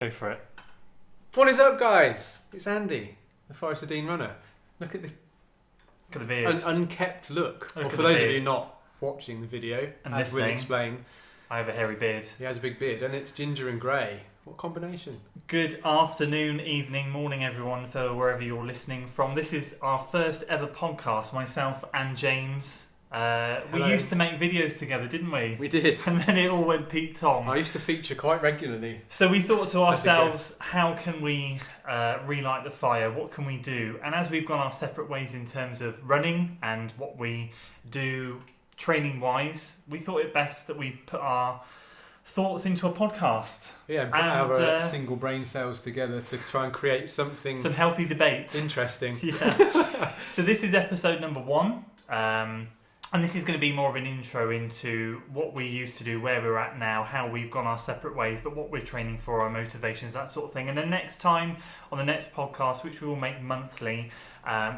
Go for it. What is up, guys? It's Andy, the Forest of Dean runner. Look at the beard. unkept look. Look Or at for the those of beard. you not watching the video, And as we'll listening. explain, I have a hairy beard. he has a big beard, and it's ginger and grey. What combination? Good afternoon, evening, morning, everyone, for wherever you're listening from. This is our first ever podcast, myself and James. We Hello. used to make videos together, didn't we? We did. And then it all went Pete Tom. I used to feature quite regularly. So we thought to As a ourselves, how can we relight the fire? What can we do? And as we've gone our separate ways in terms of running and what we do training-wise, we thought it best that we put our thoughts into a podcast. Yeah, and put And, our single brain cells together to try and create something Some healthy debate. interesting. Yeah. So this is episode number 1. And this is going to be more of an intro into what we used to do, where we're at now, how we've gone our separate ways, but what we're training for, our motivations, that sort of thing. And then next time, on the next podcast, which we will make monthly,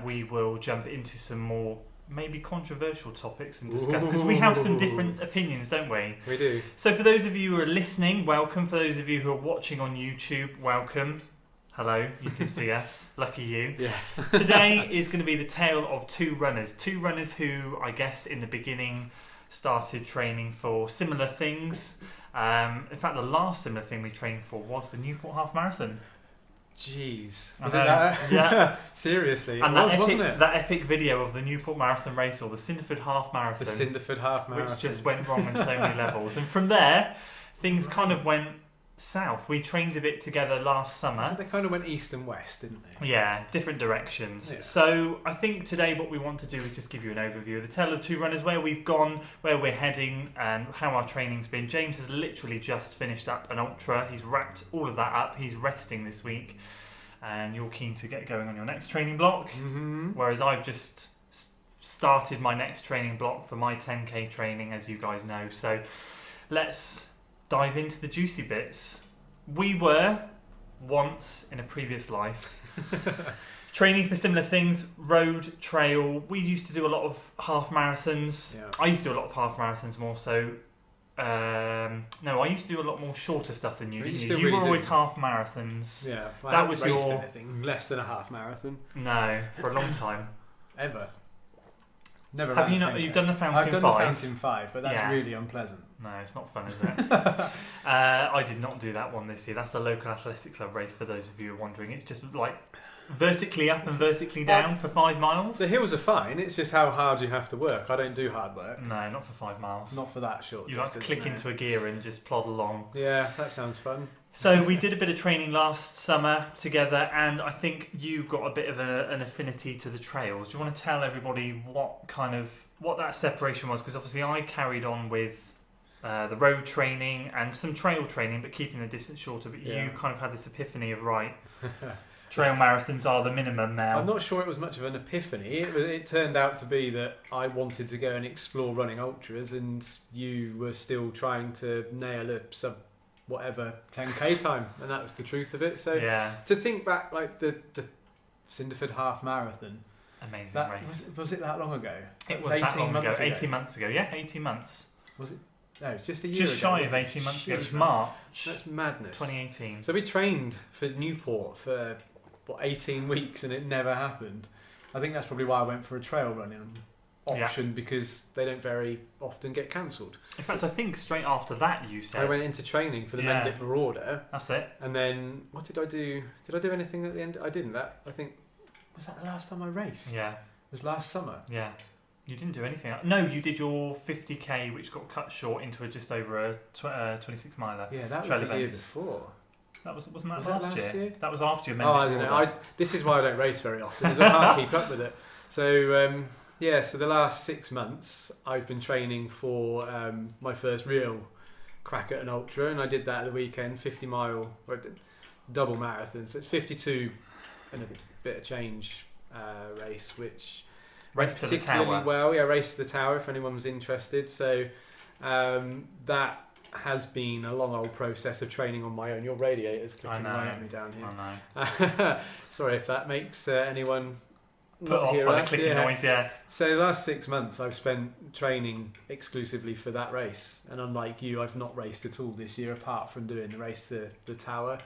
we will jump into some more maybe controversial topics and discuss, because we have some different opinions, don't we? We do. So for those of you who are listening, welcome. For those of you who are watching on YouTube, welcome. Hello, you can see us. Lucky you. Yeah. Today is going to be the tale of two runners who, I guess, in the beginning started training for similar things. In fact, the last similar thing we trained for was the Newport Half Marathon. Jeez. I Was it know. that? Yeah. Seriously. And It was, that wasn't it? That epic video of the Newport Marathon race, or the Cinderford Half Marathon, The Cinderford Half Marathon. which just went wrong on so many levels. And from there, things kind of went south. We trained a bit together last summer. They kind of went east and west, didn't they? Yeah, different directions. Yeah. So I think today what we want to do is just give you an overview of the tale of the two runners, where we've gone, where we're heading, and how our training's been. James has literally just finished up an ultra. He's wrapped all of that up. He's resting this week, and you're keen to get going on your next training block. Mm-hmm. Whereas I've just started my next training block for my 10k training, as you guys know. So let's dive into the juicy bits. We were once in a previous life training for similar things, road, trail. We used to do a lot of half marathons. Yeah. I used to do a lot of half marathons more so. No, I used to do a lot more shorter stuff than you, But you didn't you? still You really were always do. half marathons. Yeah. I That haven't was raced your- anything less than a half marathon. No, for a long time. Ever. Never Have ran you not? 10K. You've done the Fountain I've done 5. the Fountain 5, but that's Yeah. really unpleasant. No, it's not fun, is it? I did not do that one this year. That's the local athletic club race, for those of you who are wondering. It's just like vertically up and vertically down for 5 miles. The hills are fine, it's just how hard you have to work. I don't do hard work. No, not for 5 miles. Not for that short You like to distance, click no. into a gear and just plod along. Yeah, that sounds fun. So we did a bit of training last summer together, and I think you got a bit of an affinity to the trails. Do you want to tell everybody what that separation was? Because obviously I carried on with the road training and some trail training, but keeping the distance shorter. But Yeah. you kind of had this epiphany of, right, trail marathons are the minimum now. I'm not sure it was much of an epiphany. It turned out to be that I wanted to go and explore running ultras, and you were still trying to nail a sub whatever 10k time, and that was the truth of it. So Yeah, to think back, like the Cinderford Half Marathon, amazing that race. was it that long ago? It was that long ago. months 18 months ago. Yeah, 18 months. Was it? No, it's just a year Just ago. shy of wasn't it? 18 months ago. It was Shit, March That's madness. 2018. So we trained for Newport for 18 weeks, and it never happened. I think that's probably why I went for a trail running option, because they don't very often get cancelled. In fact, I think straight after that you said... I went into training for the Yeah. Mendip Marauder, That's it. and then what did I do? Did I do anything at the end? I didn't. I think, was that the last time I raced? Yeah, It was last summer. yeah. You didn't do anything. No, you did your 50k, which got cut short into just over a 26 miler. Yeah, that was Trail the year events. before. Wasn't that Was that last last year? year? That was after your Oh, I don't know. This is why I don't race very often, because I can't keep up with it. So, so the last 6 months I've been training for my first real crack at an ultra, and I did that at the weekend, 50-mile double marathon. So it's 52 and a bit of change race, which Race went to the particularly tower. well. Yeah, race to the tower if anyone was interested. So that has been a long old process of training on my own. Your radiator's clicking know. right at me down here. I know. Sorry if that makes anyone Put not off hear by the us. clicking Yeah. noise, yeah. So the last 6 months I've spent training exclusively for that race, and unlike you, I've not raced at all this year apart from doing the race to the tower.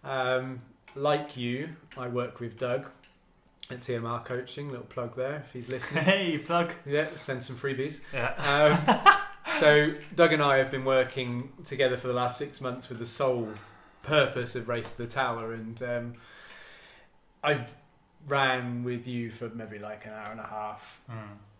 Like you, I work with Doug at TMR Coaching. Little plug there if he's listening. Hey, plug. Yeah, send some freebies. Yeah. So Doug and I have been working together for the last 6 months with the sole purpose of Race to the Tower, and I've ran with you for maybe like an hour and a half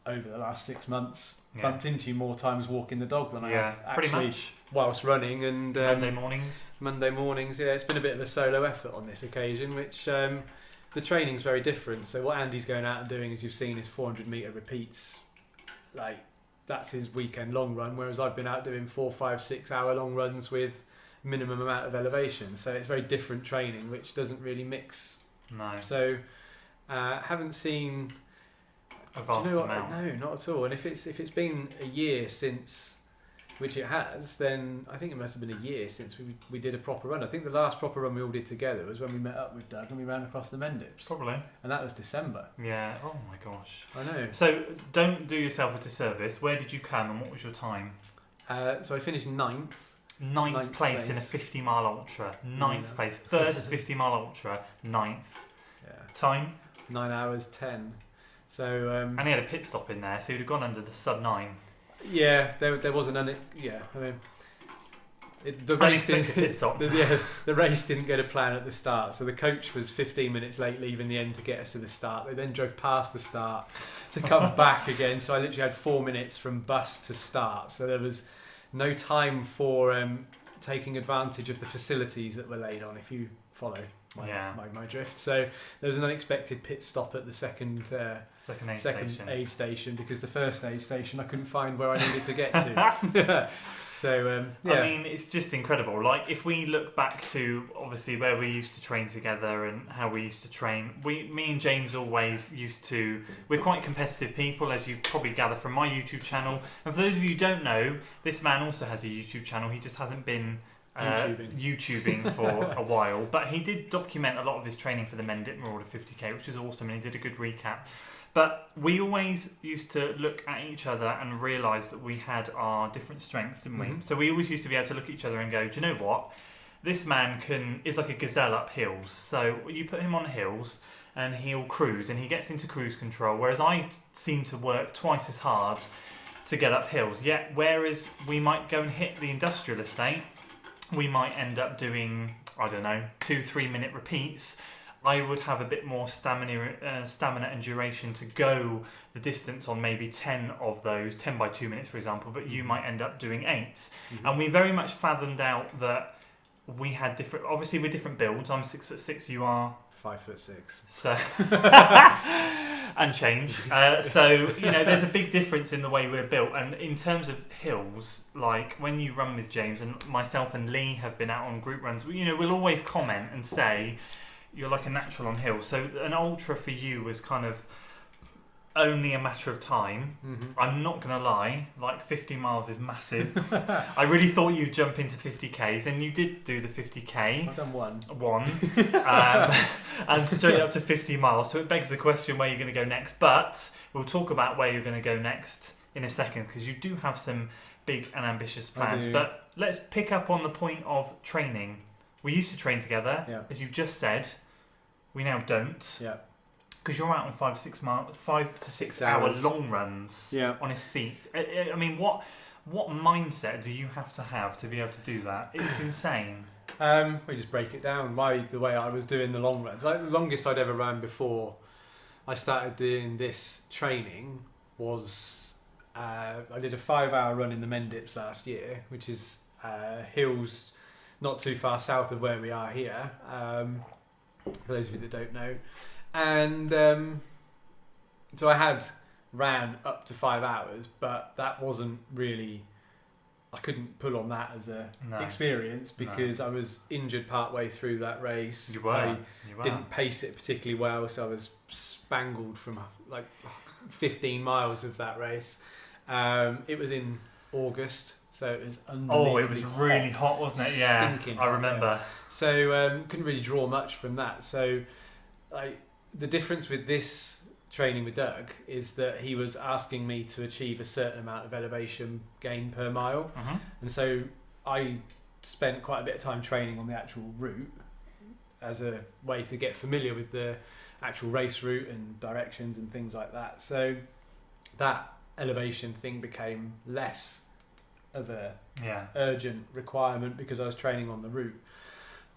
over the last 6 months. Yeah. Bumped into you more times walking the dog than I have pretty actually much. whilst running. And Monday mornings. Monday mornings, yeah, it's been a bit of a solo effort on this occasion, which the training's very different. So what Andy's going out and doing, as you've seen, is 400 metre repeats. Like, that's his weekend long run, whereas I've been out doing 4, 5, 6 hour long runs with minimum amount of elevation. So it's very different training, which doesn't really mix. No. So haven't seen A vast amount. No, not at all. And if it's been a year since, which it has, then I think it must have been a year since we did a proper run. I think the last proper run we all did together was when we met up with Doug and we ran across the Mendips. Probably. And that was December. Yeah. Oh my gosh. I know. So don't do yourself a disservice. Where did you come and what was your time? So I finished 9th. Ninth place in a 50-mile ultra. Ninth place. First 50-mile ultra. 9th. Yeah. Time? 9 hours 10. So And he had a pit stop in there, so he'd have gone under the sub 9. yeah, there was an yeah. I mean, the race Unexpected pit stop. the race didn't go to plan at the start. So the coach was 15 minutes late leaving the end to get us to the start. They then drove past the start to come back again. So I literally had 4 minutes from bus to start. So there was no time for taking advantage of the facilities that were laid on, if you follow my drift. So there was an unexpected pit stop at the second aid station because the first aid station I couldn't find where I needed to get to. So yeah. I mean, it's just incredible. Like, if we look back to obviously where we used to train together and how we used to train, me and James always used to. We're quite competitive people, as you probably gather from my YouTube channel. And for those of you who don't know, this man also has a YouTube channel. He just hasn't been YouTubing for a while, but he did document a lot of his training for the Mendip Marauder 50k, which was awesome, and he did a good recap. But we always used to look at each other and realise that we had our different strengths, didn't we? So we always used to be able to look at each other and go, do you know what? This man is like a gazelle up hills. So you put him on hills and he'll cruise and he gets into cruise control, whereas I seem to work twice as hard to get up hills. Yet, whereas we might go and hit the industrial estate, we might end up doing, 2-3 minute repeats. I would have a bit more stamina and duration to go the distance on maybe 10 of those, 10 by 2 minutes, for example, but you might end up doing 8. And we very much fathomed out that we had different, obviously we're different builds. I'm 6'6", you are 5'6". So and change. So there's a big difference in the way we're built. And in terms of hills, like when you run with James and myself and Lee have been out on group runs, we'll always comment and say you're like a natural on hills. So an ultra for you was kind of only a matter of time. I'm not gonna lie, like 50 miles is massive. I really thought you'd jump into 50k's, and you did do the 50k. I've done one and straight up to 50 miles. So it begs the question where you're going to go next, but we'll talk about where you're going to go next in a second, because you do have some big and ambitious plans. But let's pick up on the point of training. We used to train together, as you just said. We now don't. Yeah. Because you're out on 5 to 6 hour long runs on his feet. I mean, what mindset do you have to be able to do that? It's insane. We just break it down. The way I was doing the long runs, the longest I'd ever ran before I started doing this training was I did a 5-hour run in the Mendips last year, which is hills not too far south of where we are here. For those of you that don't know. And so I had ran up to 5 hours, but that wasn't really, I couldn't pull on that as a experience because I was injured partway through that race. You were. Didn't pace it particularly well, so I was spangled from like 15 miles of that race. It was in August, so it was unbelievably it was really hot, wasn't it? Yeah, stinking I remember. So couldn't really draw much from that. So the difference with this training with Doug is that he was asking me to achieve a certain amount of elevation gain per mile. And so I spent quite a bit of time training on the actual route as a way to get familiar with the actual race route and directions and things like that. So that elevation thing became less of a urgent requirement because I was training on the route.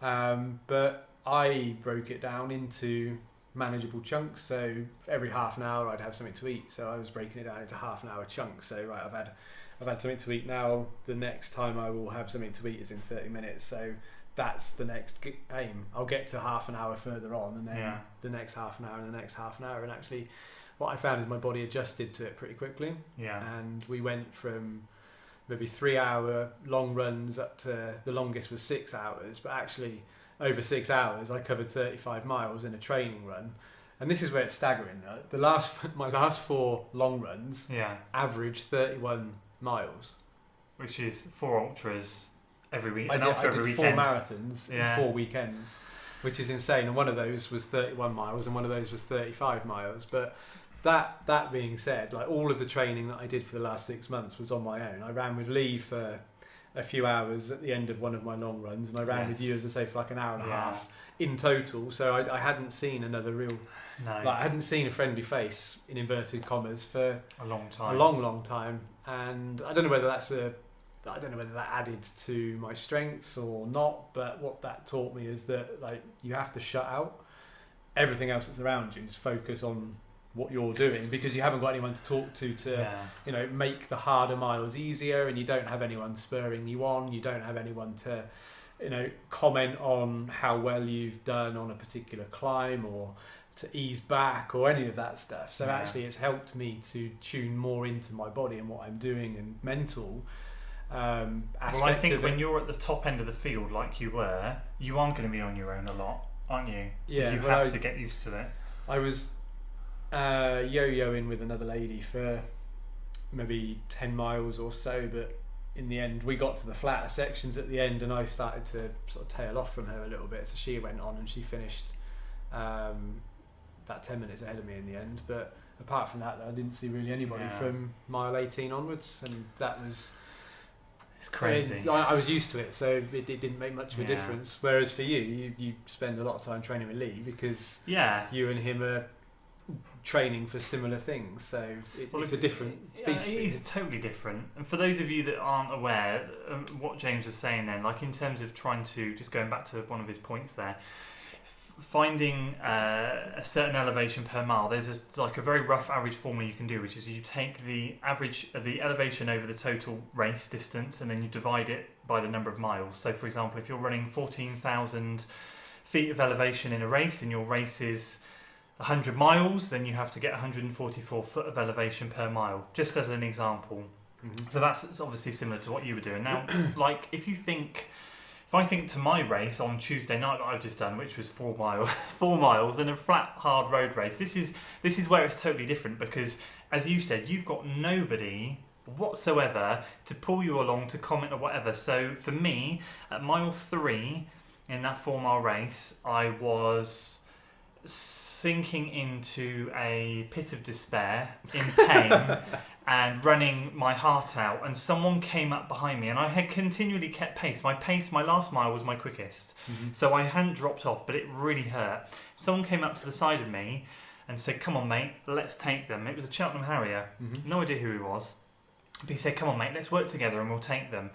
But I broke it down into manageable chunks. So every half an hour I'd have something to eat. So I was breaking it down into half an hour chunks. So right, I've had something to eat now. The next time I will have something to eat is in 30 minutes. So that's the next aim. I'll get to half an hour further on, and then the next half an hour and the next half an hour. And actually, what I found is my body adjusted to it pretty quickly. Yeah. And we went from maybe 3 hour long runs up to the longest was 6 hours. But actually, over 6 hours, I covered 35 miles in a training run. And this is where it's staggering. My last 4 long runs averaged 31 miles, which is 4 ultras every week. I did 4 marathons in 4 weekends, which is insane. And one of those was 31 miles, and one of those was 35 miles. But that being said, like all of the training that I did for the last 6 months was on my own. I ran with Lee for a few hours at the end of one of my long runs, and I ran with you, as I say, for like an hour and a half in total. So I hadn't seen another real. No. Like I hadn't seen a friendly face, in inverted commas, for a long time. A long time. And I don't know whether that added to my strengths or not, but what that taught me is that like you have to shut out everything else that's around you and just focus on what you're doing, because you haven't got anyone to talk to make the harder miles easier, and you don't have anyone spurring you on, you don't have anyone to comment on how well you've done on a particular climb or to ease back or any of that stuff. So actually it's helped me to tune more into my body and what I'm doing and mental aspects. Well, I think when you're at the top end of the field like you were, you are going to be on your own a lot, aren't you? So you have to get used to it. I was yo-yoing with another lady for maybe 10 miles or so, but in the end we got to the flatter sections at the end and I started to sort of tail off from her a little bit, so she went on and she finished about 10 minutes ahead of me in the end. But apart from that, I didn't see really anybody from mile 18 onwards, and that was... It's crazy. I was used to it, so it didn't make much of a difference. Whereas for you spend a lot of time training with Lee because you and him are training for similar things, so it's a different beast. It is totally different. And for those of you that aren't aware, what James was saying then, like in terms of trying to, just going back to one of his points there, finding a certain elevation per mile, there's a very rough average formula you can do, which is you take the average of the elevation over the total race distance and then you divide it by the number of miles. So for example, if you're running 14,000 feet of elevation in a race and your race is 100 miles, then you have to get 144 foot of elevation per mile, just as an example. Mm-hmm. So that's obviously similar to what you were doing. Now, like if I think to my race on Tuesday night that I've just done, which was 4 miles in a flat, hard road race, this is where it's totally different, because as you said, you've got nobody whatsoever to pull you along, to comment or whatever. So for me, at mile 3 in that 4 mile race, I was sinking into a pit of despair, in pain, and running my heart out, and someone came up behind me, and I had continually kept pace. My last mile was my quickest, so I hadn't dropped off, but it really hurt. Someone came up to the side of me and said, "Come on, mate, let's take them." It was a Cheltenham Harrier, no idea who he was, but he said, "Come on, mate, let's work together and we'll take them."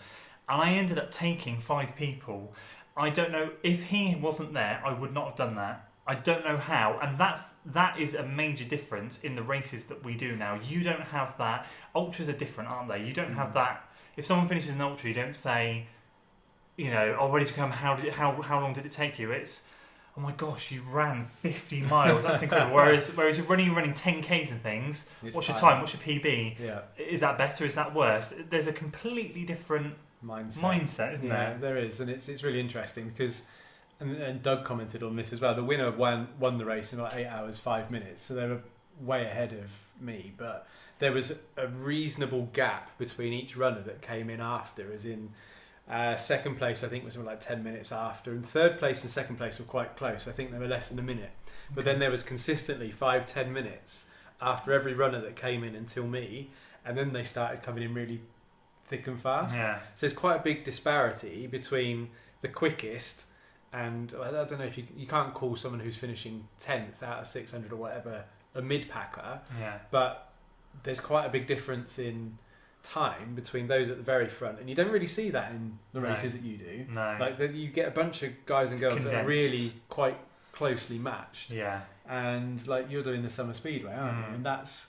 And I ended up taking 5 people. I don't know, if he wasn't there, I would not have done that. I don't know how, and that is a major difference in the races that we do now. You don't have that. Ultras are different, aren't they? You don't have that. If someone finishes an ultra, you don't say, "Oh, where did you come? How long did it take you?" It's, "Oh my gosh, you ran 50 miles. That's incredible." Whereas you're running 10Ks and things. What's your time? What's your PB? Yeah. Is that better? Is that worse? There's a completely different mindset, isn't there? Yeah, there is, and it's really interesting because. And Doug commented on this as well. The winner won the race in about 8 hours 5 minutes, so they were way ahead of me. But there was a reasonable gap between each runner that came in after. As in, second place I think was like 10 minutes after, and third place and second place were quite close. I think they were less than a minute. But then there was consistently 5-10 minutes after every runner that came in until me, and then they started coming in really thick and fast. Yeah. So there's quite a big disparity between the quickest and I don't know if you can't call someone who's finishing 10th out of 600 or whatever a mid-packer, but there's quite a big difference in time between those at the very front, and you don't really see that in the races that you do. Like you get a bunch of guys and girls that are really quite closely matched. And like you're doing the summer speedway, aren't you? And that's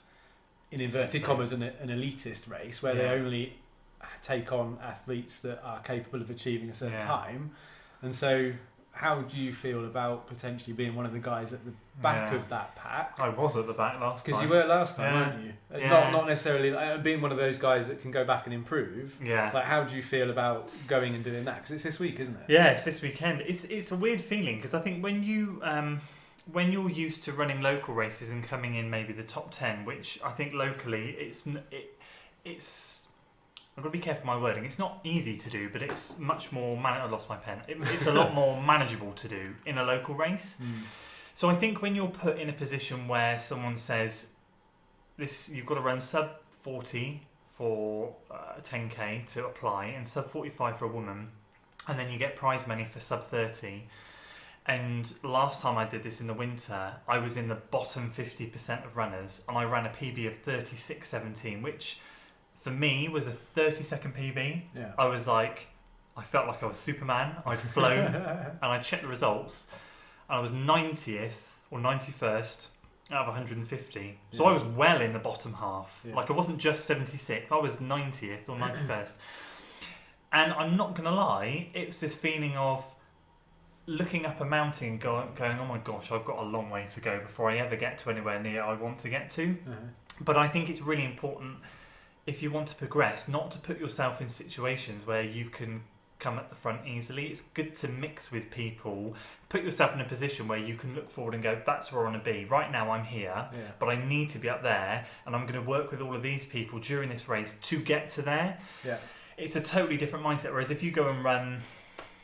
in inverted commas an elitist race where they only take on athletes that are capable of achieving a certain time. And so how do you feel about potentially being one of the guys at the back of that pack? I was at the back last time. Because you were last time, weren't you? Not necessarily like, being one of those guys that can go back and improve. Like, how do you feel about going and doing that? Because it's this week, isn't it? Yeah, it's this weekend. It's a weird feeling because I think when you're used to running local races and coming in maybe the top 10, which I think locally it's I've got to be careful with my wording. It's not easy to do, but it's much more... I lost my pen. It's a lot more manageable to do in a local race. So I think when you're put in a position where someone says, you've got to run sub 40 for 10k to apply and sub 45 for a woman, and then you get prize money for sub 30. And last time I did this in the winter, I was in the bottom 50% of runners, and I ran a PB of 36.17, which... for me was a 30-second PB. I felt like I was Superman. I'd flown and I checked the results and I was 90th or 91st out of 150. So I was well in the bottom half. Like I wasn't just 76th, I was 90th or 91st. And I'm not going to lie, it's this feeling of looking up a mountain and going, oh my gosh, I've got a long way to go before I ever get to anywhere near I want to get to. But I think it's really important, if you want to progress, not to put yourself in situations where you can come at the front easily. It's good to mix with people, put yourself in a position where you can look forward and go, that's where I want to be. Right now I'm here, but I need to be up there, and I'm going to work with all of these people during this race to get to there. It's a totally different mindset, whereas if you go and run,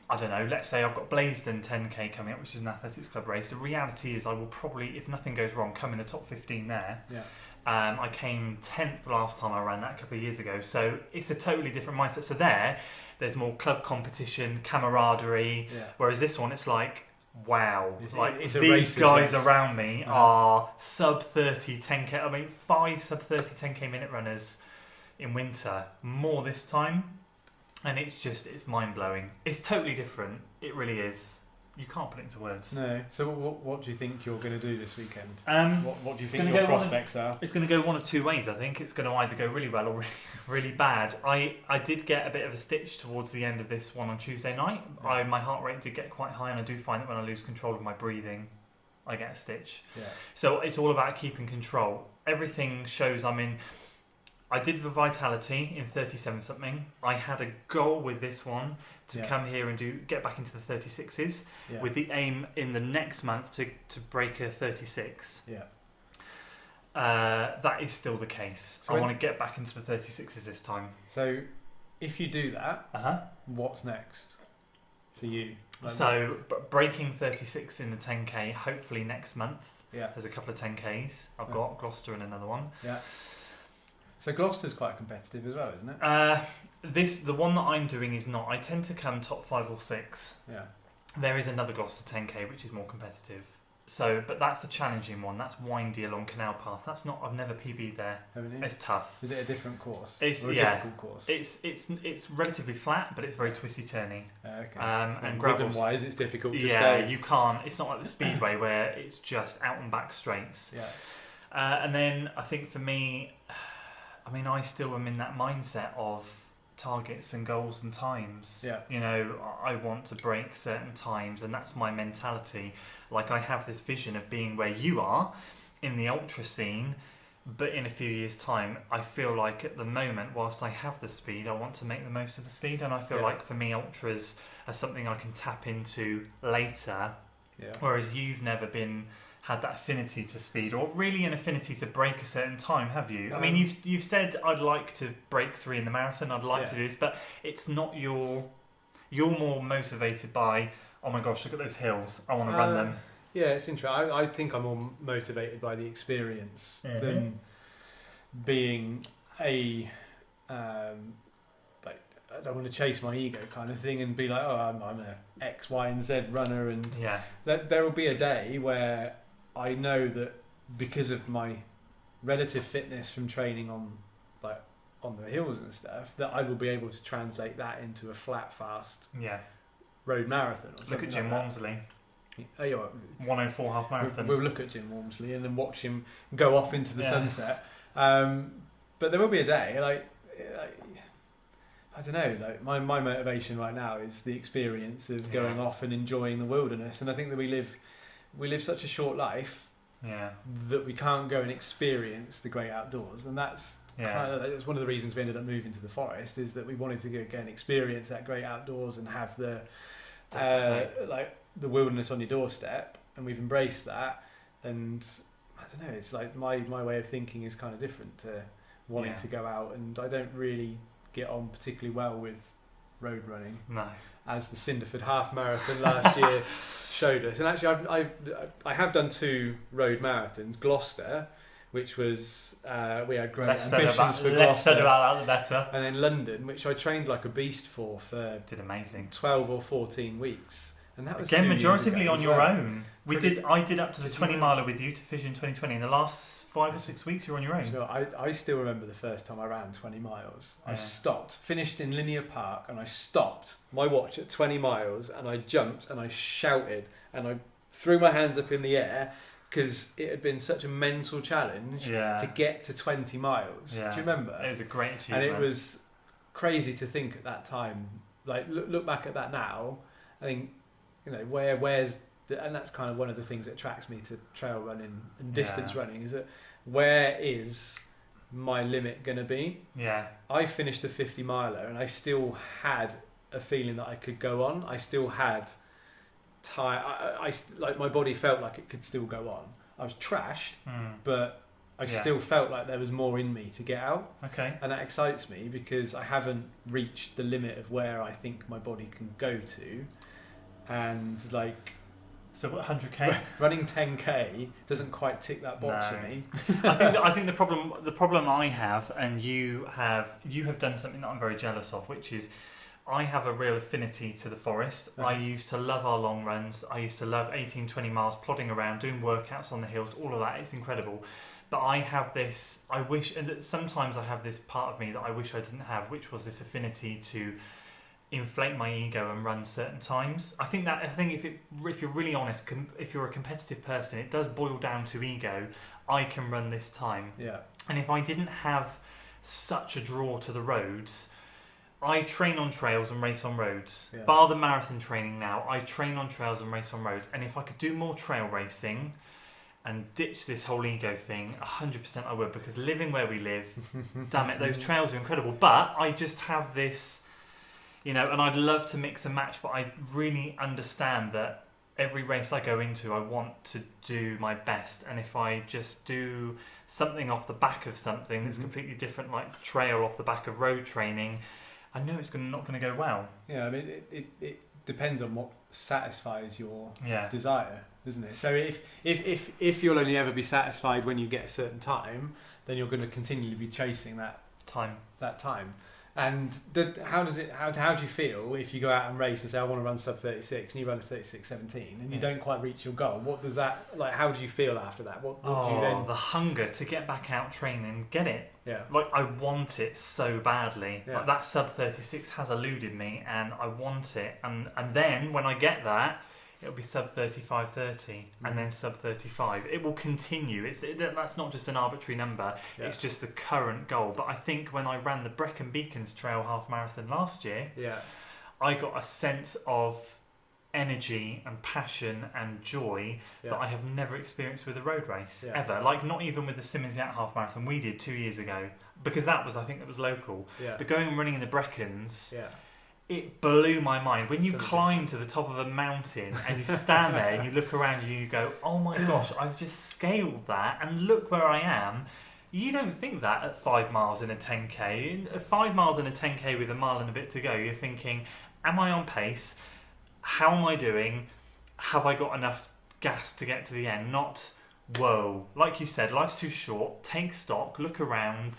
I don't know, let's say I've got Blaisdon 10k coming up, which is an athletics club race. The reality is I will probably, if nothing goes wrong, come in the top 15 there. I came 10th last time I ran that a couple of years ago, so it's a totally different mindset. So there's more club competition, camaraderie, whereas this one it's like, wow, it's these guys around me are sub 30 10k. I mean 5 sub 30 10k minute runners in winter, more this time, and it's mind blowing. It's totally different, it really is. You can't put it into words. No. So what do you think you're going to do this weekend? What do you think your prospects are? It's going to go one of two ways, I think. It's going to either go really well or really, really bad. I did get a bit of a stitch towards the end of this one on Tuesday night. My heart rate did get quite high, and I do find that when I lose control of my breathing, I get a stitch. So it's all about keeping control. Everything shows I'm in... I did the Vitality in 37 something. I had a goal with this one to come here and get back into the 36s with the aim in the next month to break a 36. That is still the case. So I want to get back into the 36s this time. So if you do that, what's next for you? So breaking 36 in the 10k hopefully next month. There's a couple of 10ks. I've got Gloucester and another one. So Gloucester's quite competitive as well, isn't it? The one that I'm doing is not. I tend to come top 5 or 6. There is another Gloucester 10k which is more competitive. So, but that's a challenging one. That's windy along Canal Path. That's not. I've never PB'd there. Haven't you? It's tough. Is it a different course? It's a difficult course. It's relatively flat, but it's very twisty turny. Okay. And gravel wise, it's difficult to stay. Yeah, you can't. It's not like the speedway where it's just out and back straights. And then I think for me, I mean, I still am in that mindset of targets and goals and times. You know, I want to break certain times, and that's my mentality. Like, I have this vision of being where you are in the ultra scene, but in a few years' time, I feel like at the moment, whilst I have the speed, I want to make the most of the speed, and I feel like for me, ultras are something I can tap into later, whereas you've never had that affinity to speed, or really an affinity to break a certain time, have you? I mean, you've said I'd like to break 3 in the marathon, I'd like to do this, but it's not you're more motivated by, oh my gosh, look at those hills, I want to run them. Yeah, it's interesting. I think I'm more motivated by the experience than being a I don't want to chase my ego kind of thing and be like, oh, I'm a X, Y, and Z runner, and there will be a day where I know that because of my relative fitness from training on the hills and stuff, that I will be able to translate that into a flat, fast road marathon. Or look at Jim Walmsley. 104 half marathon. We'll look at Jim Walmsley and then watch him go off into the sunset. But there will be a day, I don't know, my motivation right now is the experience of going off and enjoying the wilderness. And I think that we live such a short life that we can't go and experience the great outdoors. And that's it's one of the reasons we ended up moving to the forest, is that we wanted to go and experience that great outdoors and have the the wilderness on your doorstep, and we've embraced that. And I don't know, it's like my way of thinking is kind of different to wanting to go out, and I don't really get on particularly well with road running. No. As the Cinderford half marathon last year showed us. And actually I have done 2 road marathons. Gloucester, which was we had great ambitions for Gloucester. Less said about that, the better. And then London, which I trained like a beast for did amazing 12 or 14 weeks. And that was again majoritively on your own. I did up to the 20 miler with you to Fission 2020. In the last 5 or 6 weeks, you're on your own. You know, I still remember the first time I ran 20 miles. I stopped, finished in Linear Park, and I stopped my watch at 20 miles, and I jumped and I shouted and I threw my hands up in the air, because it had been such a mental challenge to get to 20 miles. Yeah. Do you remember? It was a great achievement. And it was crazy to think at that time. Like look back at that now. I think, you know, where's and that's kind of one of the things that attracts me to trail running and distance running, is that where is my limit going to be? Yeah. I finished a 50 miler and I still had a feeling that I could go on. I still had I like my body felt like it could still go on. I was trashed, but I still felt like there was more in me to get out. Okay. And that excites me because I haven't reached the limit of where I think my body can go to. And so what, 100k? Running 10k doesn't quite tick that box for me. I think the problem I have, and you have done something that I'm very jealous of, which is I have a real affinity to the forest. I used to love our long runs. I used to love 18, 20 miles plodding around, doing workouts on the hills, all of that. It's incredible. But I have this, and sometimes I have this part of me that I wish I didn't have, which was this affinity to inflate my ego and run certain times. I think if you're really honest, if you're a competitive person, it does boil down to ego. I can run this time. Yeah. And if I didn't have such a draw to the roads, I train on trails and race on roads. Yeah. Bar the marathon training now, I train on trails and race on roads. And if I could do more trail racing and ditch this whole ego thing, 100% I would, because living where we live, damn it, those trails are incredible. But I just have this, you know, and I'd love to mix and match, but I really understand that every race I go into, I want to do my best. And if I just do something off the back of something that's completely different, like trail off the back of road training, I know it's not going to go well. Yeah, I mean, it depends on what satisfies your desire, doesn't it? So if you'll only ever be satisfied when you get a certain time, then you're going to continually be chasing that time. And how do you feel if you go out and race and say, I want to run sub 36, and you run a 36:17 and you don't quite reach your goal? What does that, like, how do you feel after that? What do you then? The hunger to get back out training, get it. Yeah. Like, I want it so badly. Yeah. Like, that sub 36 has eluded me and I want it. And then when I get that, it'll be sub 35:30 and then sub 35. It will continue. That's not just an arbitrary number. Yeah. It's just the current goal. But I think when I ran the Brecon Beacons Trail half marathon last year, I got a sense of energy and passion and joy that I have never experienced with a road race ever. Like, not even with the Simmons Yacht half marathon we did 2 years ago, because I think that was local. Yeah. But going and running in the Brecons, it blew my mind. When you climb to the top of a mountain and you stand there and you look around you, you go, oh my gosh, I've just scaled that and look where I am. You don't think that at 5 miles in a 10k. 5 miles in a 10k with a mile and a bit to go, you're thinking, am I on pace? How am I doing? Have I got enough gas to get to the end? Not, whoa. Like you said, life's too short. Take stock, look around.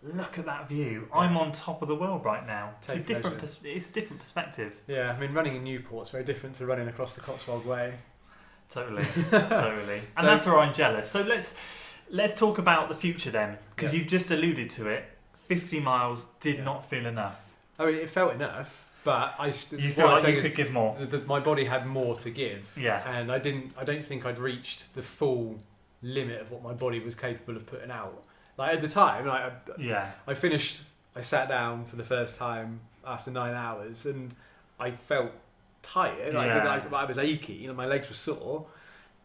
look at that view. I'm on top of the world right now. Take It's a different pleasure. it's a different perspective. Yeah, I mean, running in Newport's very different to running across the Cotswold Way. Totally, totally. And So- that's where I'm jealous. So let's talk about the future then, because Yeah. you've just alluded to it. 50 miles did Yeah. not feel enough. I mean, it felt enough, but You feel like you could give more. my body had more to give. Yeah. And I don't think I'd reached the full limit of what my body was capable of putting out. Like at the time, Yeah. I sat down for the first time after 9 hours, and I felt tired. Yeah. I was achy. My legs were sore,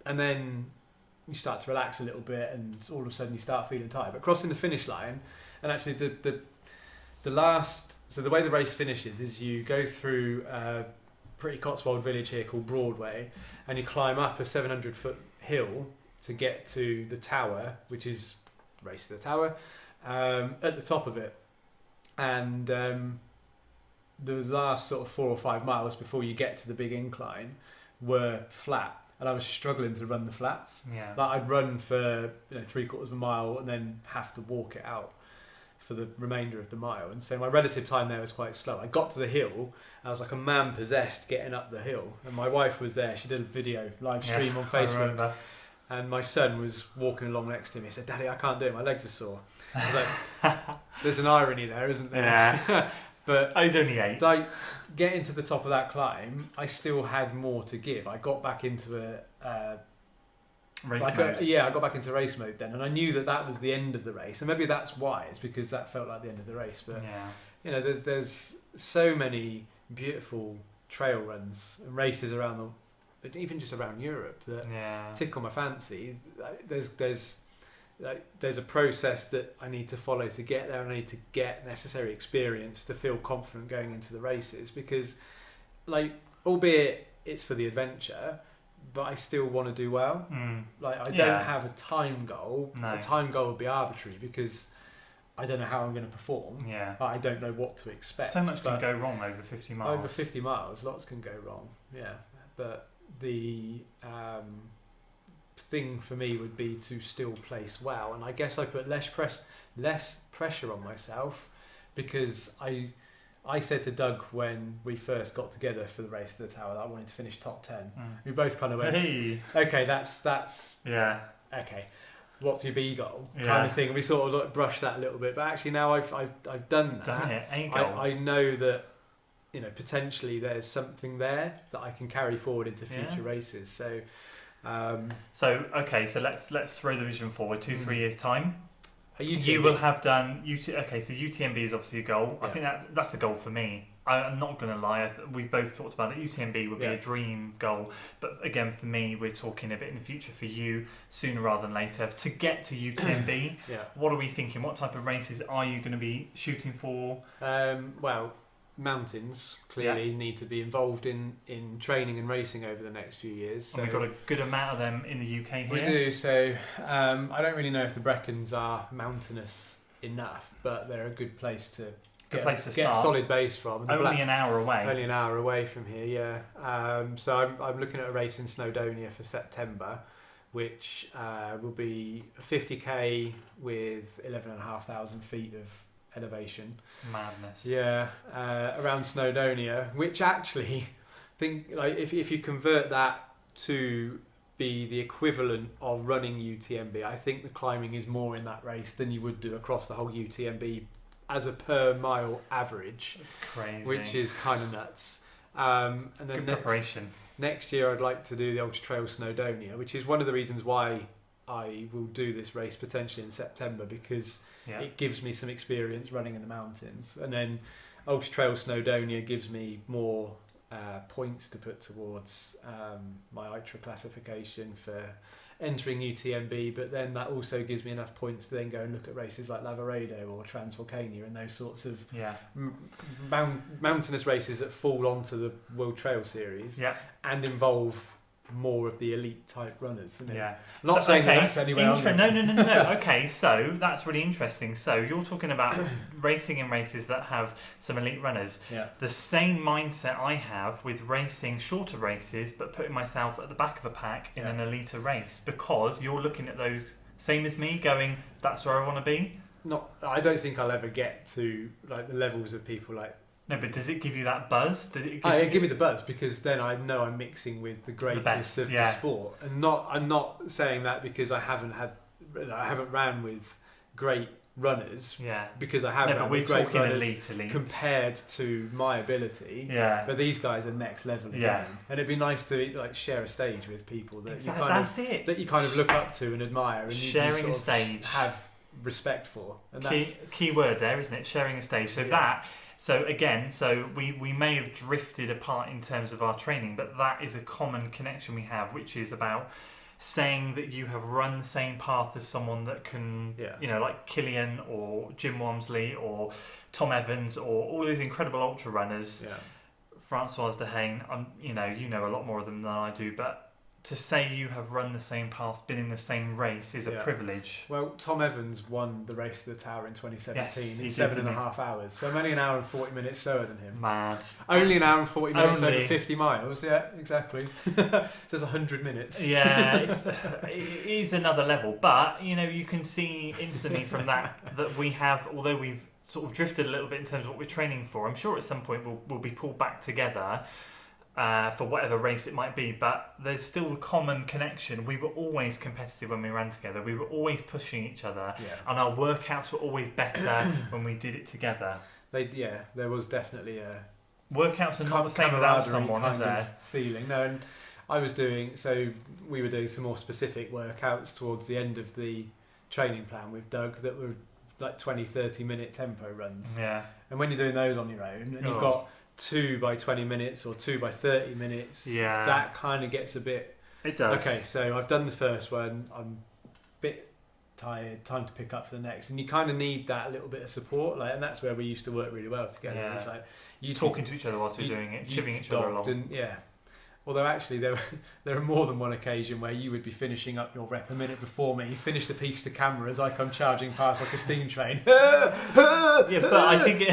and then you start to relax a little bit, and all of a sudden you start feeling tired. But crossing the finish line, and actually the last. So the way the race finishes is you go through a pretty Cotswold village here called Broadway, and you climb up a 700-foot hill to get to the tower, which is Race to the Tower, at the top of it. And the last sort of 4 or 5 miles before you get to the big incline were flat, and I was struggling to run the flats. Yeah. Like I'd run for 3/4 of a mile and then have to walk it out for the remainder of the mile, and so my relative time there was quite slow. I got to the hill, and I was like a man possessed getting up the hill, and my wife was there. She did a video live stream on I Facebook, remember. and my son was walking along next to me. He said, "Daddy, I can't do it. My legs are sore." I was like, "There's an irony there, isn't there?" Yeah. But I was only 8. like getting to the top of that climb, I still had more to give. I got back into Race I mode. got back into race mode then, and I knew that was the end of the race, and maybe that's why. It's because that felt like the end of the race. But Yeah. there's so many beautiful trail runs and races around but even just around Europe that Yeah. tickle my fancy. There's a process that I need to follow to get there, and I need to get necessary experience to feel confident going into the races, because albeit it's for the adventure, but I still want to do well. I don't have a time goal. No. A time goal would be arbitrary because I don't know how I'm going to perform. Yeah. I don't know what to expect. So much can but go wrong over 50 miles. over 50 miles, lots can go wrong. Yeah, but the thing for me would be to still place well, and I guess I put less pressure on myself, because I said to Doug when we first got together for the Race to the Tower that I wanted to finish top 10. We both kind of went, Hey. okay, that's Yeah. okay. What's your B goal? Yeah. Kind of thing. And we sort of brushed that a little bit, but actually now I've done that. Done it. A goal. I know that potentially there's something there that I can carry forward into future Yeah. races. So So let's throw the vision forward 2-3 years time. You UTMB. will have done Okay, so UTMB is obviously a goal. I Yeah. think that's a goal for me. I'm not going to lie. We've both talked about it. UTMB would be Yeah. a dream goal, but again, for me, we're talking a bit in the future. For you, sooner rather than later, to get to UTMB. Yeah. What are we thinking? What type of races are you going to be shooting for? Well, mountains clearly need to be involved in training and racing over the next few years. So And we've got a good amount of them in the UK here. we do. So I don't really know if the Brecons are mountainous enough, but they're a good place to get place to a start. solid base from. And the Only an hour away. Only an hour away from here, yeah. So I'm looking at a race in Snowdonia for September, which will be a 50k with 11,500 feet of elevation. Madness. Yeah, around Snowdonia, which actually, if you convert that to be the equivalent of running UTMB, I think the climbing is more in that race than you would do across the whole UTMB as a per mile average. It's crazy. Which is kind of nuts. And then good preparation. next year I'd like to do the Ultra Trail Snowdonia, which is one of the reasons why I will do this race potentially in September, because Yeah. it gives me some experience running in the mountains. And then Ultra Trail Snowdonia gives me more points to put towards my ultra classification for entering UTMB, but then that also gives me enough points to then go and look at races like Lavaredo or Transvolcania and those sorts of Yeah. mountainous races that fall onto the World Trail Series Yeah. and involve more of the elite type runners. Isn't it? Yeah. Not saying that that's anywhere on there. No. Okay, so that's really interesting. So you're talking about racing in races that have some elite runners. Yeah. The same mindset I have with racing shorter races, but putting myself at the back of a pack in Yeah. an elite race, because you're looking at those, same as me, going, that's where I want to be. not. I don't think I'll ever get to like the levels of people like. No, but does it give you that buzz? Does it Give me the buzz, because then I know I'm mixing with the greatest best, of yeah. the sport, and I'm not saying that because I haven't ran with great runners. Yeah. Because I haven't. No, but we're talking elite. Compared to my ability. Yeah. But these guys are next level again, Yeah. and it'd be nice to like share a stage with people that Exactly. you kind That's it. that you kind of look up to and admire, and Sharing you a sort stage. of have respect for. And Key word there, isn't it? Sharing a stage. So we may have drifted apart in terms of our training, but that is a common connection we have, which is about saying that you have run the same path as someone that can, like Killian or Jim Walmsley or Tom Evans or all these incredible ultra runners. Yeah. Francois Dehaene, you know a lot more of them than I do, but to say you have run the same path, been in the same race, is a privilege. Well, Tom Evans won the Race to the Tower in 2017 Yes, in did, 7.5 hours. So I'm only an hour and 40 minutes slower than him. Mad. Only an hour and 40 minutes Only. over 50 miles. Yeah, exactly. So it's 100 minutes. Yeah, it is another level. But, you can see instantly from that we have, although we've sort of drifted a little bit in terms of what we're training for, I'm sure at some point we'll be pulled back together for whatever race it might be, but there's still a common connection. We were always competitive when we ran together. We were always pushing each other, and our workouts were always better when we did it together. There was definitely a workouts are not the same without someone, is there? Feeling no, and we were doing some more specific workouts towards the end of the training plan with Doug that were like 20-30 minute tempo runs. Yeah, and when you're doing those on your own, and you've got 2 by 20 minutes or 2 by 30 minutes, that kind of gets a bit... It does. Okay, so I've done the first one, I'm a bit tired, time to pick up for the next, and you kind of need that little bit of support, and that's where we used to work really well together. Yeah. It's like you talking to each other whilst we're doing it, chivvying each other along. Although actually there are more than one occasion where you would be finishing up your rep a minute before me. You finish the piece to camera as I come charging past like a steam train. Yeah, but I think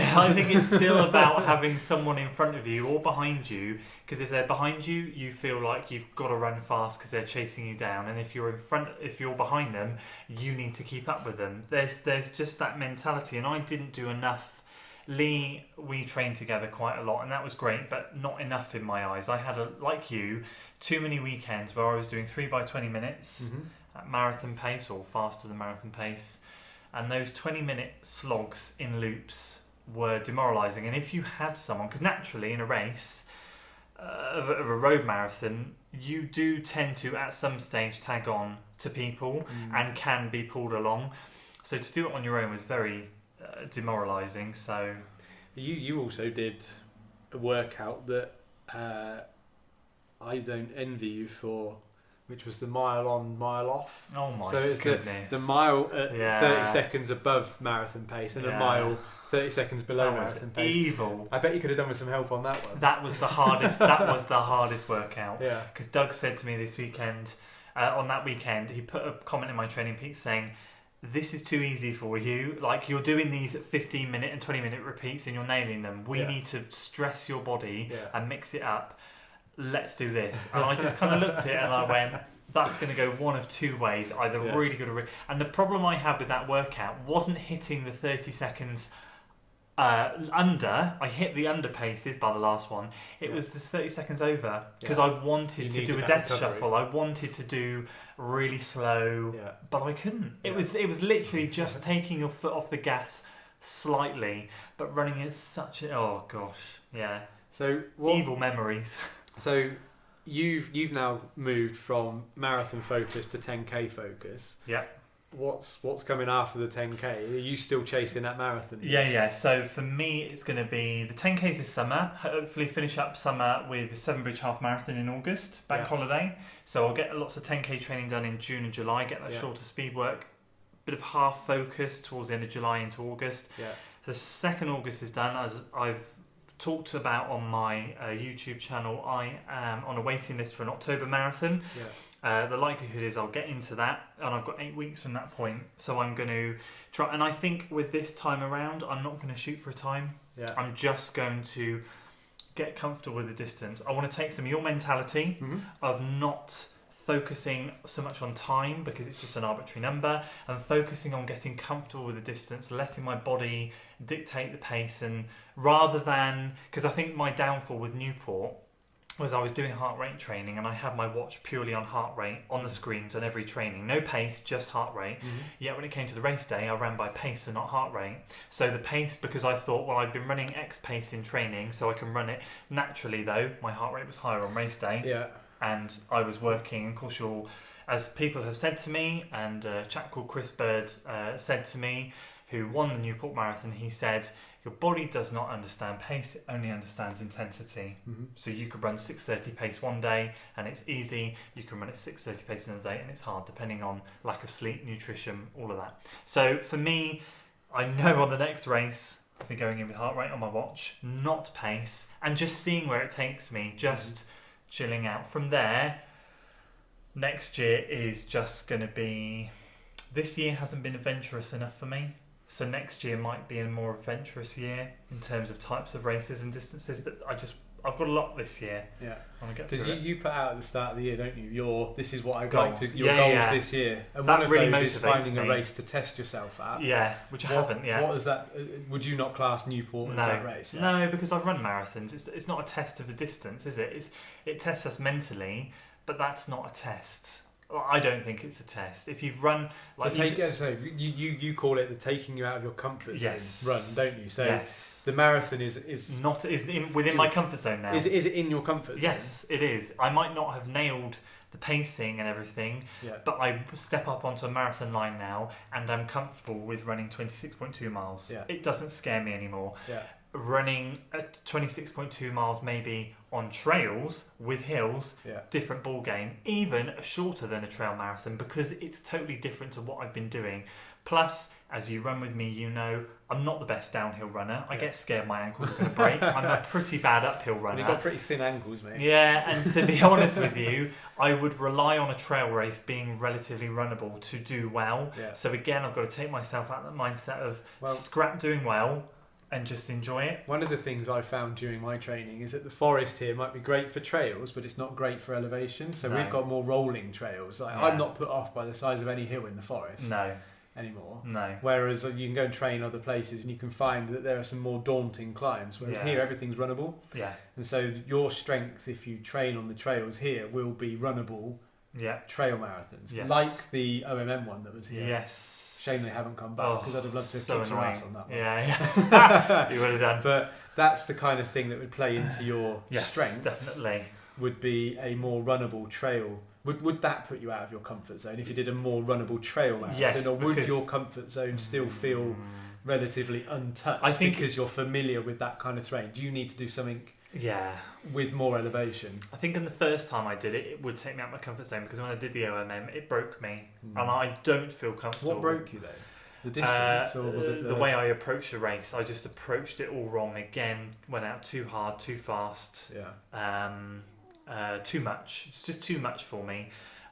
it's still about having someone in front of you or behind you, because if they're behind you, you feel like you've got to run fast because they're chasing you down, and if you're behind them, you need to keep up with them. There's just that mentality, and I didn't do enough. Lee, we trained together quite a lot, and that was great, but not enough in my eyes. I had, like you, too many weekends where I was doing 3 by 20 minutes at marathon pace or faster than marathon pace, and those 20-minute slogs in loops were demoralising. And if you had someone, because naturally in a race of a road marathon, you do tend to at some stage tag on to people and can be pulled along. So to do it on your own was very demoralising. So you also did a workout that I don't envy you for, which was the mile on, mile off. Oh my so it's goodness. the mile at 30 seconds above marathon pace and a mile 30 seconds below marathon pace. Evil. I bet you could have done with some help on that one. That was the hardest. That was the hardest workout. Yeah. Because Doug said to me this weekend, on that weekend, he put a comment in my training peak saying, "This is too easy for you. Like, you're doing these 15-minute and 20-minute repeats and you're nailing them. We need to stress your body and mix it up. Let's do this." And I just kind of looked at it and I went, that's going to go one of two ways, either really good or and the problem I had with that workout wasn't hitting the 30 seconds under. I hit the under paces by the last one. It was the 30 seconds over, because I wanted to do a death shuffle. I wanted to do really slow, but I couldn't. It was literally just taking your foot off the gas slightly, but running at such a... Oh gosh, yeah. So evil memories. So you've now moved from marathon focus to 10k focus. Yeah. What's coming after the 10k? Are you still chasing that marathon? Yeah. So for me, it's going to be the 10ks this summer. Hopefully finish up summer with the Severnbridge Half Marathon in August, bank holiday. So I'll get lots of 10k training done in June and July, get that shorter speed work. Bit of half focus towards the end of July into August. Yeah. The 2nd August is done. As I've talked about on my YouTube channel, I am on a waiting list for an October marathon. The likelihood is I'll get into that, and I've got 8 weeks from that point, so I'm going to try. And I think with this time around, I'm not going to shoot for a time. I'm just going to get comfortable with the distance. I want to take some of your mentality of not focusing so much on time because it's just an arbitrary number, and focusing on getting comfortable with the distance, letting my body dictate the pace, and rather than, because I think my downfall with Newport was I was doing heart rate training and I had my watch purely on heart rate on the screens on every training. No pace, just heart rate. Yet when it came to the race day, I ran by pace and not heart rate. So the pace, because I thought, well, I've been running X pace in training, so I can run it. Naturally, though, my heart rate was higher on race day. Yeah. And I was working, of course, as people have said to me, and a chap called Chris Bird said to me, who won the Newport Marathon, he said, your body does not understand pace, it only understands intensity. So you could run 6:30 pace one day and it's easy, you can run at 6:30 pace another day and it's hard, depending on lack of sleep, nutrition, all of that. So for me, I know on the next race, I'll be going in with heart rate on my watch, not pace, and just seeing where it takes me, just chilling out. From there, next year is just going to be... This year hasn't been adventurous enough for me. So next year might be a more adventurous year in terms of types of races and distances, but I've got a lot this year. Yeah. I want to get Because through it. you put out at the start of the year, don't you? This is what I'd Goals. like to... Your Yeah, goals yeah. this year. And That one of really those is motivates finding me. a race to test yourself at. Yeah, which I haven't yet. What is that? Would you not class Newport as that race? Yeah. No, because I've run marathons. It's not a test of the distance, is it? It tests us mentally, but that's not a test. Well, I don't think it's a test. If you've run... you call it the taking you out of your comfort zone run, don't you? So yes. The marathon is within my comfort zone now. Is it in your comfort zone? Yes, it is. I might not have nailed the pacing and everything, but I step up onto a marathon line now and I'm comfortable with running 26.2 miles. Yeah. It doesn't scare me anymore. Yeah. Running at 26.2 miles maybe on trails with hills, different ball game, even shorter than a trail marathon, because it's totally different to what I've been doing. Plus, as you run with me, you know I'm not the best downhill runner. I get scared my ankles are going to break. I'm a pretty bad uphill runner. You've got pretty thin ankles, mate. Yeah, and to be honest with you, I would rely on a trail race being relatively runnable to do well. Yeah. So again, I've got to take myself out of the mindset of scrap doing well and just enjoy it. One of the things I found during my training is that the forest here might be great for trails, but it's not great for elevation. So we've got more rolling trails. I'm not put off by the size of any hill in the forest. No. Anymore. No. Whereas you can go and train other places and you can find that there are some more daunting climbs. Whereas here everything's runnable. Yeah. And so your strength, if you train on the trails here, will be runnable trail marathons. Yes. Like the OMM one that was here. Yes. Shame they haven't come back because I'd have loved to have kicked your ass on that one. Yeah. You would have done. But that's the kind of thing that would play into your strengths. Definitely. Would be a more runnable trail. Would that put you out of your comfort zone if you did a more runnable trail marathon? Yes, or would your comfort zone still feel relatively untouched? I think because you're familiar with that kind of terrain. Do you need to do something with more elevation? I think in the first time I did it, it would take me out of my comfort zone, because when I did the OMM, it broke me and I don't feel comfortable. What broke you though? The distance, or was it the way I approached the race? I just approached it all wrong again. Went out too hard, too fast. Too much. It's just too much for me.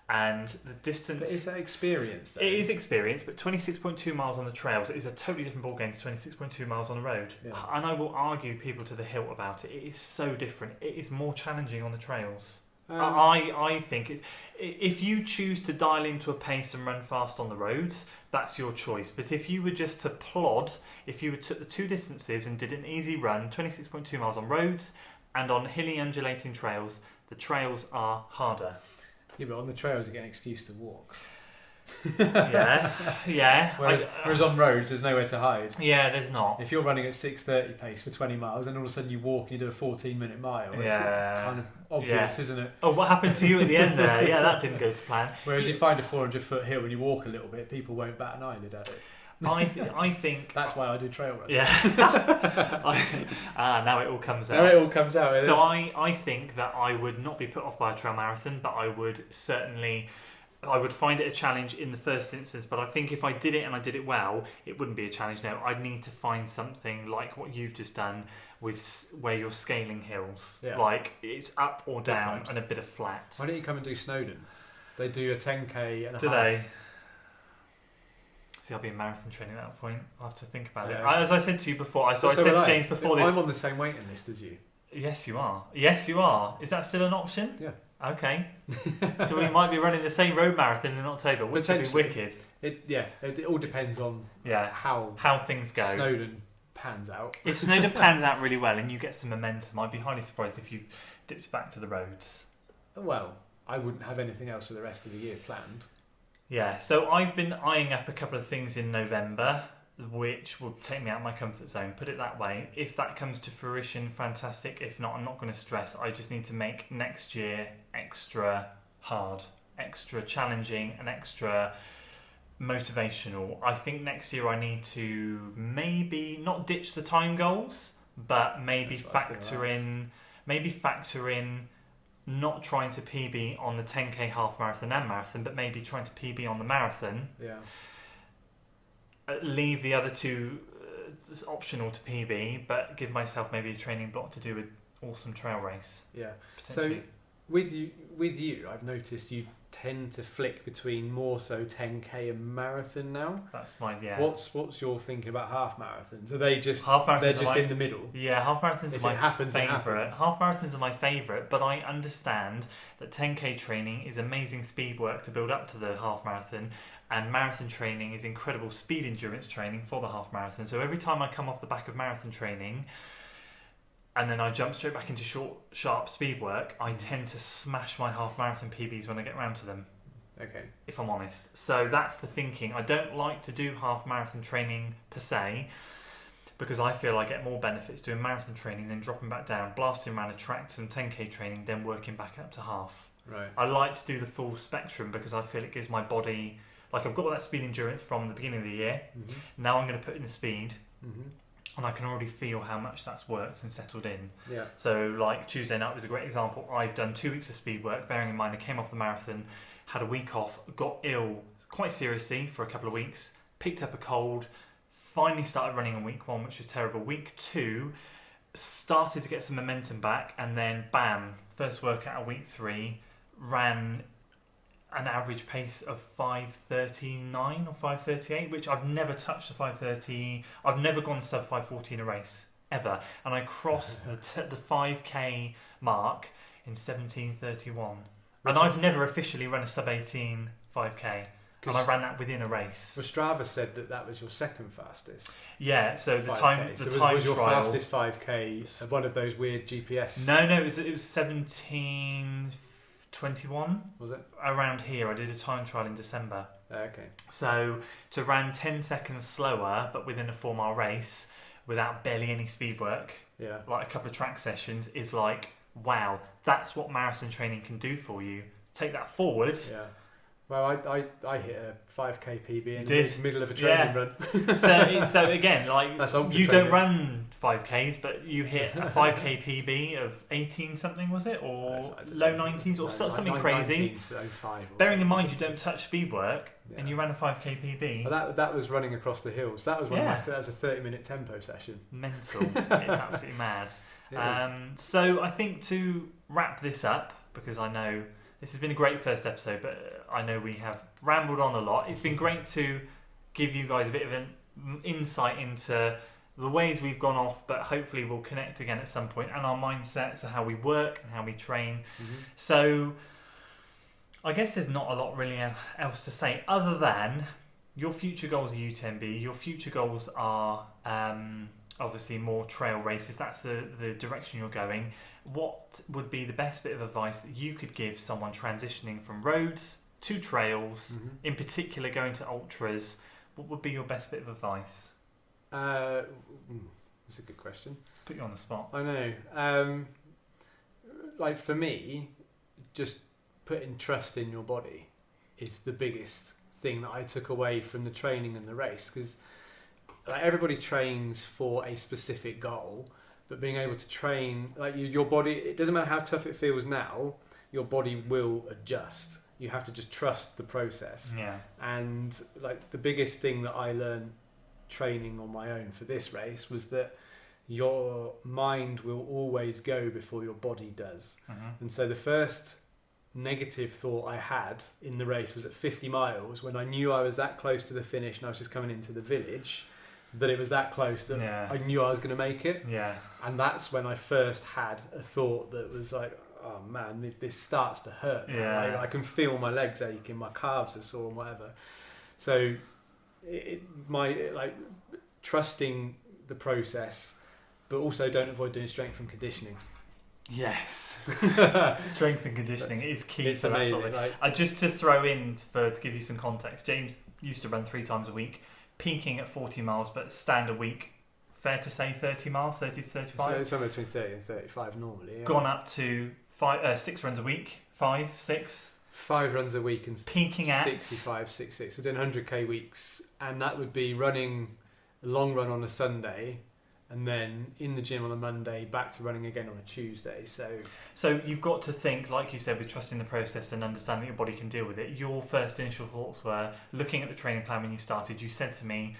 And the distance... But is that experience, though? It is experience, but 26.2 miles on the trails is a totally different ballgame to 26.2 miles on the road. Yeah. And I will argue people to the hilt about it. It is so different. It is more challenging on the trails. I think it's... If you choose to dial into a pace and run fast on the roads, that's your choice. But if you were just to plod, if you took the two distances and did an easy run, 26.2 miles on roads and on hilly undulating trails, the trails are harder. Yeah, but on the trails you get an excuse to walk. yeah. Whereas on roads there's nowhere to hide. Yeah, there's not. If you're running at 6:30 pace for 20 miles and all of a sudden you walk and you do a 14-minute mile, it's kind of obvious, isn't it? Oh, what happened to you at the end there? Yeah, that didn't go to plan. Whereas you find a 400-foot hill and you walk a little bit, people won't bat an eyelid at it. I think that's why I do trail running. Yeah. Now it all comes out. Now it all comes out. So I think that I would not be put off by a trail marathon, but I would find it a challenge in the first instance. But I think if I did it and I did it well, it wouldn't be a challenge now. I'd need to find something like what you've just done, with where you're scaling hills, like it's up or down and a bit of flat. Why don't you come and do Snowdon? They do a 10k and a half. Do they? See, I'll be in marathon training at that point. I'll have to think about it. As I said to you before, I said to James before this... I'm on the same waiting list as you. Yes, you are. Yes, you are. Is that still an option? Yeah. Okay. So we might be running the same road marathon in October, which would be wicked. It all depends on how things go. Snowdon pans out. If Snowdon pans out really well and you get some momentum, I'd be highly surprised if you dipped back to the roads. Well, I wouldn't have anything else for the rest of the year planned. Yeah, so I've been eyeing up a couple of things in November, which will take me out of my comfort zone, put it that way. If that comes to fruition, fantastic. If not, I'm not going to stress. I just need to make next year extra hard, extra challenging, and extra motivational. I think next year I need to maybe not ditch the time goals, but maybe factor in not trying to PB on the 10k half marathon and marathon, but maybe trying to PB on the marathon. Yeah. Leave the other two optional to PB, but give myself maybe a training block to do an awesome trail race. Yeah. So with you, I've noticed you tend to flick between more so 10k and marathon now. That's fine. Yeah. What's your thinking about half marathons? Are they just in the middle? Yeah, half marathons are my favourite. Half marathons are my favourite, but I understand that 10k training is amazing speed work to build up to the half marathon. And marathon training is incredible speed endurance training for the half marathon. So every time I come off the back of marathon training and then I jump straight back into short, sharp speed work, I tend to smash my half marathon PBs when I get round to them. Okay. If I'm honest. So that's the thinking. I don't like to do half marathon training per se, because I feel I get more benefits doing marathon training than dropping back down, blasting around a track, some 10k training, then working back up to half. Right. I like to do the full spectrum because I feel it gives my body... Like, I've got that speed endurance from the beginning of the year. Mm-hmm. Now I'm going to put in the speed. Mm-hmm. And I can already feel how much that's worked and settled in. Yeah. So, like, Tuesday night was a great example. I've done 2 weeks of speed work, bearing in mind I came off the marathon, had a week off, got ill quite seriously for a couple of weeks, picked up a cold, finally started running in week 1, which was terrible. Week 2, started to get some momentum back, and then, bam, first workout of week 3, ran an average pace of 5:39 or 5:38, which I've never touched a 5:30. I've never gone sub 5:40 in a race ever, and I crossed the 5k mark in 17:31. And I've never officially run a sub 18 5k, and I ran that within a race. Well, Strava said that was your second fastest. Yeah, so the 5K. time was your trial, fastest 5k one of those weird GPS? No, it was 17:21. Was it? Around here, I did a time trial in December. Okay. So to run 10 seconds slower, but within a 4-mile race, without barely any speed work, like a couple of track sessions, is like, wow, that's what marathon training can do for you. Take that forward. Yeah. Well, I hit a 5k PB in the middle of a training run. so again, like, you don't run 5ks, but you hit a 5k PB of 18 something, was it, or low 90s, or something crazy. 1905. Bearing in mind you don't touch speed work, and you ran a 5k PB. Well, that was running across the hills. That was that was a 30-minute tempo session. Mental. It's absolutely mad. So I think to wrap this up, because I know this has been a great first episode, but I know we have rambled on a lot. It's been great to give you guys a bit of an insight into the ways we've gone off, but hopefully we'll connect again at some point, and our mindsets, and how we work and how we train. Mm-hmm. So I guess there's not a lot really else to say other than your future goals are UTMB. Your future goals are obviously more trail races. That's the direction you're going. What would be the best bit of advice that you could give someone transitioning from roads to trails, in particular going to ultras? What would be your best bit of advice? That's a good question. Put you on the spot. I know. Like, for me, just putting trust in your body is the biggest thing that I took away from the training and the race, because everybody trains for a specific goal, but being able to train, like, your body, it doesn't matter how tough it feels now, your body will adjust. You have to just trust the process. Yeah. And like, the biggest thing that I learned training on my own for this race was that your mind will always go before your body does. And so the first negative thought I had in the race was at 50 miles, when I knew I was that close to the finish and I was just coming into the village, that it was that close that I knew I was going to make it. Yeah. And that's when I first had a thought that was like, oh man, this starts to hurt. Yeah. Like, I can feel my legs aching, my calves are sore and whatever. So trusting the process, but also don't avoid doing strength and conditioning. Yes. Strength and conditioning is key. It's to that amazing. sort of thing. Just to throw in, to give you some context, James used to run 3 times a week, peaking at 40 miles, but standard week, fair to say 30 miles, 30 to 35? So somewhere between 30 and 35 normally. Yeah. Gone up to 6 runs a week, 5, 6. 5 runs a week and peaking at 65, 66. So doing 100k weeks, and that would be running a long run on a Sunday, and then in the gym on a Monday, back to running again on a Tuesday. So you've got to think, like you said, with trusting the process and understanding your body can deal with it. Your first initial thoughts were, looking at the training plan when you started, you said to me,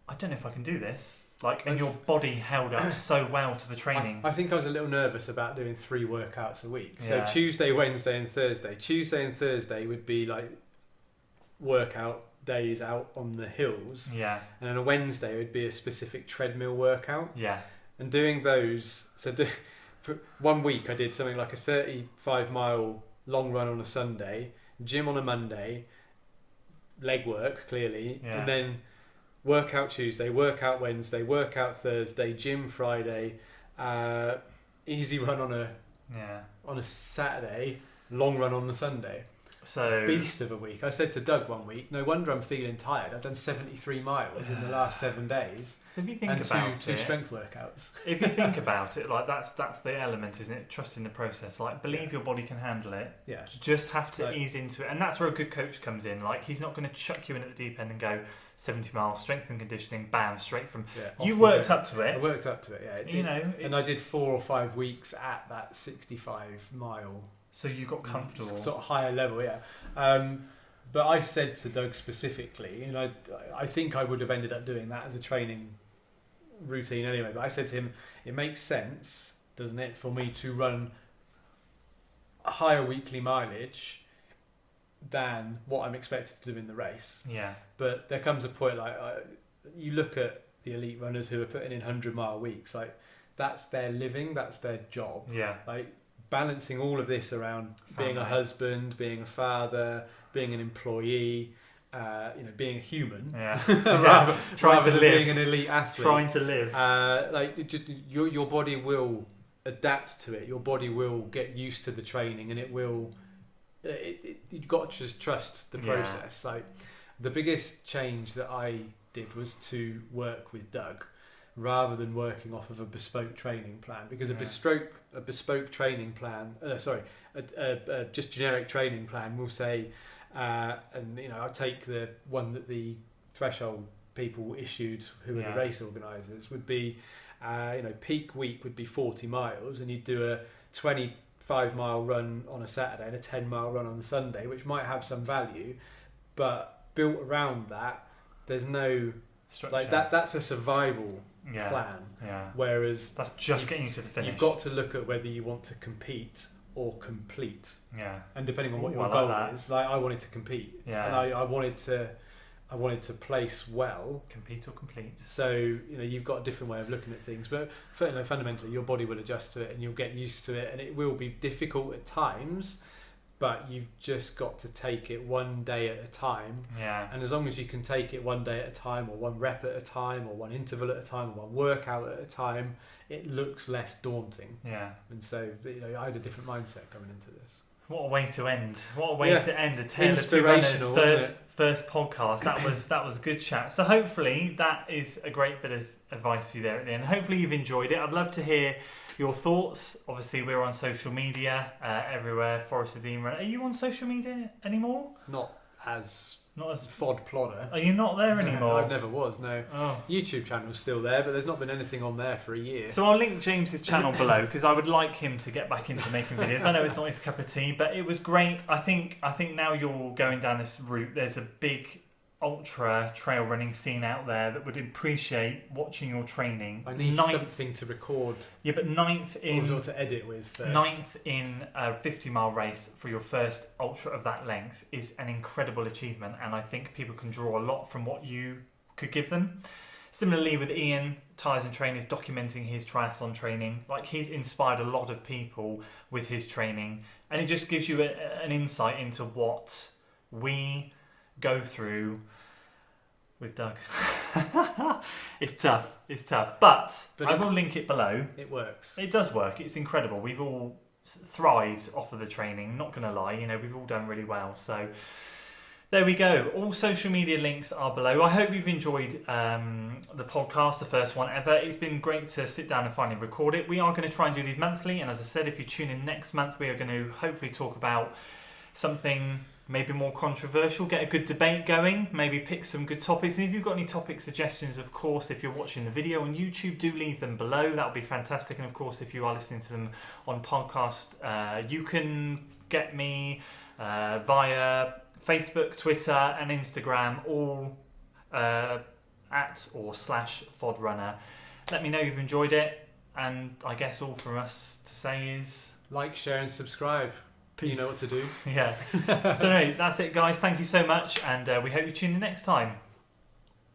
I don't know if I can do this. And your body held up so well to the training. I think I was a little nervous about doing 3 workouts a week. So Yeah. Tuesday, Wednesday and Thursday. Tuesday and Thursday would be like workout days out on the hills. Yeah. And on a Wednesday it would be a specific treadmill workout. Yeah. And doing those, for 1 week I did something like a 35-mile long run on a Sunday, gym on a Monday, leg work clearly, Yeah. and then workout Tuesday, workout Wednesday, workout Thursday, gym Friday, easy run on a Saturday, long run on the Sunday. So Beast of a week. I said to Doug 1 week, no wonder I'm feeling tired. I've done 73 miles in the last 7 days. So if you think and about two strength workouts. If you think about it, like that's the element, isn't it? Trusting the process. Like, believe your body can handle it. Yeah. You just have to ease into it, and that's where a good coach comes in. Like, he's not going to chuck you in at the deep end and go 70 miles, strength and conditioning, bam, straight from. Yeah, You worked up to it. I worked up to it. Yeah. It did. You know, and I did 4 or 5 weeks at that 65-mile. So you got comfortable. Sort of higher level, yeah. But I said to Doug specifically, and I think I would have ended up doing that as a training routine anyway, but I said to him, it makes sense, doesn't it, for me to run a higher weekly mileage than what I'm expected to do in the race. Yeah. But there comes a point, you look at the elite runners who are putting in 100-mile weeks, like that's their living, that's their job. Yeah. Like, balancing all of this around being a Family. husband, being a father, being an employee, being a human, Yeah. rather than live. being an elite athlete. Trying to live. Your body will adapt to it. Your body will get used to the training, and it will. You've got to just trust the process. Like, the biggest change that I did was to work with Doug, rather than working off of a bespoke training plan, because a bespoke training plan, just generic training plan will say, I'll take the one that the Threshold people issued, who are the race organisers, would be, peak week would be 40 miles, and you'd do a 25-mile run on a Saturday and a 10-mile run on the Sunday, which might have some value, but built around that, there's no structure. Like that's a survival plan. Yeah. Whereas that's just getting you to the finish. You've got to look at whether you want to compete or complete. Yeah. And depending on what your goal is, like I wanted to compete. Yeah. And I wanted to place well. Compete or complete. So, you've got a different way of looking at things, but fundamentally your body will adjust to it and you'll get used to it, and it will be difficult at times, but you've just got to take it one day at a time. Yeah. And as long as you can take it one day at a time, or one rep at a time, or one interval at a time, or one workout at a time, it looks less daunting. Yeah. And so, I had a different mindset coming into this. What a way to end! What a way to end a Tale of Two Runners first podcast. That was a good chat. So hopefully that is a great bit of advice for you there at the end. Hopefully you've enjoyed it. I'd love to hear your thoughts. Obviously we're on social media everywhere. Forest of Dean Runner. Are you on social media anymore? Not as FOD plodder. Are you not there anymore? I never was, no. Oh. YouTube channel's still there, but there's not been anything on there for a year. So I'll link James's channel below, because I would like him to get back into making videos. I know it's not his cup of tea, but it was great. I think now you're going down this route. There's a big ultra trail running scene out there that would appreciate watching your training. I need something to record. Yeah, but ninth in to edit with first. Ninth in a 50-mile race for your first ultra of that length is an incredible achievement, and I think people can draw a lot from what you could give them. Similarly with Ian, Tyres and Trainers, documenting his triathlon training. Like, he's inspired a lot of people with his training, and it just gives you an insight into what we go through with Doug. It's tough, but I will link it below. It works. It does work. It's incredible. We've all thrived off of the training, not gonna lie, you know, we've all done really well. So there we go. All social media links are below. I hope you've enjoyed the podcast, the first one ever. It's been great to sit down and finally record it. We are going to try and do these monthly, and as I said, if you tune in next month, we are going to hopefully talk about something maybe more controversial, get a good debate going, maybe pick some good topics. And if you've got any topic suggestions, of course, if you're watching the video on YouTube, do leave them below. That would be fantastic. And of course, if you are listening to them on podcast, you can get me via Facebook, Twitter and Instagram, all at or / FOD Runner. Let me know you've enjoyed it, and I guess all from us to say is like, share and subscribe. peace. You know what to do. Yeah. So anyway, that's it guys, thank you so much, and we hope you tune in next time.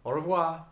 Au revoir.